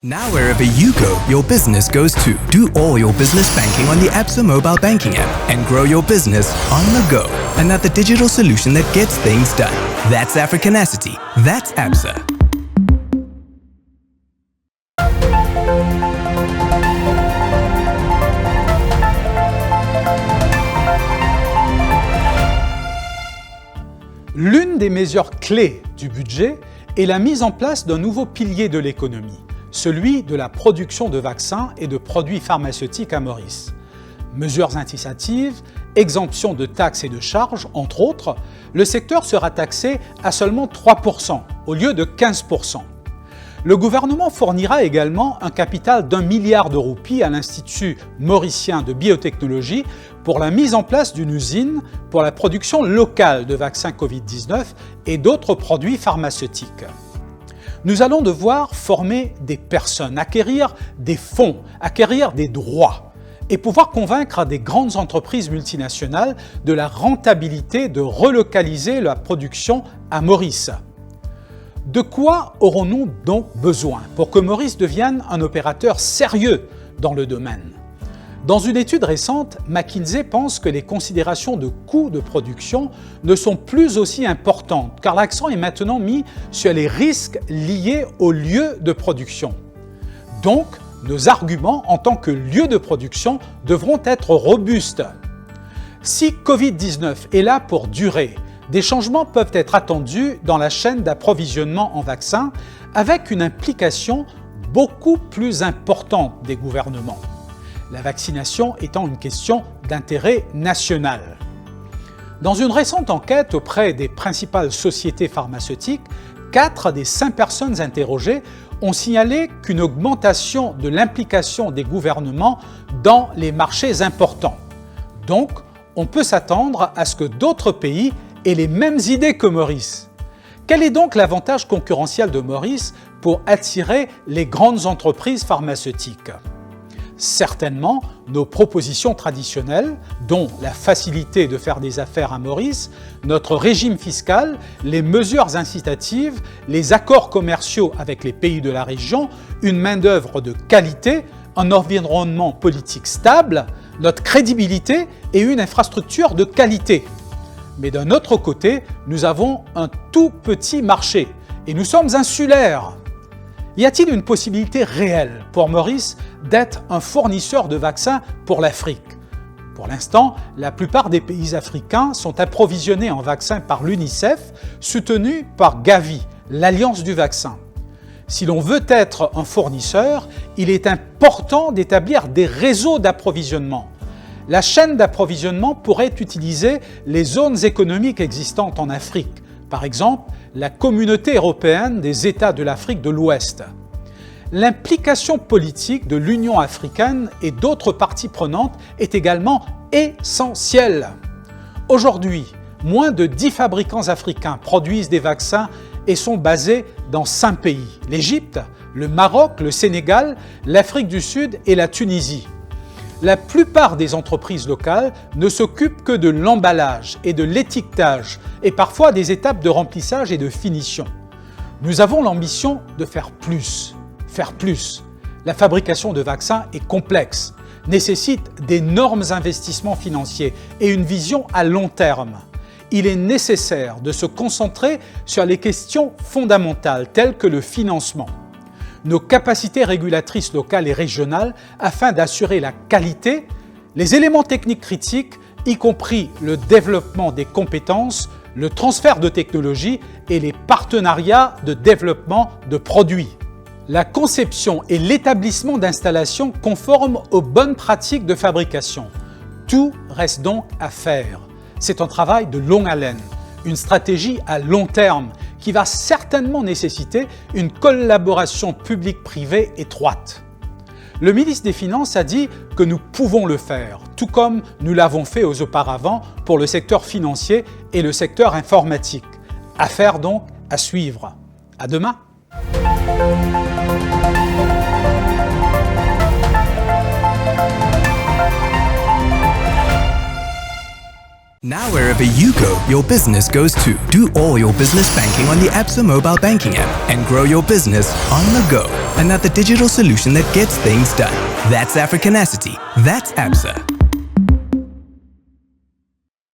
Now wherever you go, your business goes too. Do all your business banking on the Absa mobile banking app and grow your business on the go. Another digital solution that gets things done. That's Africanacity. That's Absa. L'une des mesures clés du budget est la mise en place d'un nouveau pilier de l'économie, celui de la production de vaccins et de produits pharmaceutiques à Maurice. Mesures incitatives, exemption de taxes et de charges, entre autres, le secteur sera taxé à seulement 3% au lieu de 15%. Le gouvernement fournira également un capital d'1 milliard de roupies à l'Institut mauricien de biotechnologie pour la mise en place d'une usine pour la production locale de vaccins Covid-19 et d'autres produits pharmaceutiques. Nous allons devoir former des personnes, acquérir des fonds, acquérir des droits et pouvoir convaincre des grandes entreprises multinationales de la rentabilité de relocaliser la production à Maurice. De quoi aurons-nous donc besoin pour que Maurice devienne un opérateur sérieux dans le domaine? Dans une étude récente, McKinsey pense que les considérations de coûts de production ne sont plus aussi importantes car l'accent est maintenant mis sur les risques liés au lieu de production. Donc, nos arguments en tant que lieu de production devront être robustes. Si Covid-19 est là pour durer, des changements peuvent être attendus dans la chaîne d'approvisionnement en vaccins avec une implication beaucoup plus importante des gouvernements. La vaccination étant une question d'intérêt national. Dans une récente enquête auprès des principales sociétés pharmaceutiques, 4 des 5 personnes interrogées ont signalé qu'une augmentation de l'implication des gouvernements dans les marchés importants. Donc, on peut s'attendre à ce que d'autres pays aient les mêmes idées que Maurice. Quel est donc l'avantage concurrentiel de Maurice pour attirer les grandes entreprises pharmaceutiques? Certainement, nos propositions traditionnelles, dont la facilité de faire des affaires à Maurice, notre régime fiscal, les mesures incitatives, les accords commerciaux avec les pays de la région, une main-d'œuvre de qualité, un environnement politique stable, notre crédibilité et une infrastructure de qualité. Mais d'un autre côté, nous avons un tout petit marché et nous sommes insulaires. Y a-t-il une possibilité réelle pour Maurice d'être un fournisseur de vaccins pour l'Afrique? Pour l'instant, la plupart des pays africains sont approvisionnés en vaccins par l'UNICEF, soutenu par Gavi, l'Alliance du vaccin. Si l'on veut être un fournisseur, il est important d'établir des réseaux d'approvisionnement. La chaîne d'approvisionnement pourrait utiliser les zones économiques existantes en Afrique, par exemple la Communauté européenne des États de l'Afrique de l'Ouest. L'implication politique de l'Union africaine et d'autres parties prenantes est également essentielle. Aujourd'hui, moins de 10 fabricants africains produisent des vaccins et sont basés dans 5 pays, l'Égypte, le Maroc, le Sénégal, l'Afrique du Sud et la Tunisie. La plupart des entreprises locales ne s'occupent que de l'emballage et de l'étiquetage et parfois des étapes de remplissage et de finition. Nous avons l'ambition de faire plus. La fabrication de vaccins est complexe, nécessite d'énormes investissements financiers et une vision à long terme. Il est nécessaire de se concentrer sur les questions fondamentales telles que le financement, nos capacités régulatrices locales et régionales afin d'assurer la qualité, les éléments techniques critiques, y compris le développement des compétences, le transfert de technologies et les partenariats de développement de produits. La conception et l'établissement d'installations conformes aux bonnes pratiques de fabrication. Tout reste donc à faire. C'est un travail de longue haleine, une stratégie à long terme qui va certainement nécessiter une collaboration publique-privée étroite. Le ministre des Finances a dit que nous pouvons le faire, tout comme nous l'avons fait auparavant pour le secteur financier et le secteur informatique. Affaire donc à suivre. À demain! Now wherever you go, your business goes too. Do all your business banking on the Absa mobile banking app and grow your business on the go. Another digital solution that gets things done. That's Africanacity. That's Absa.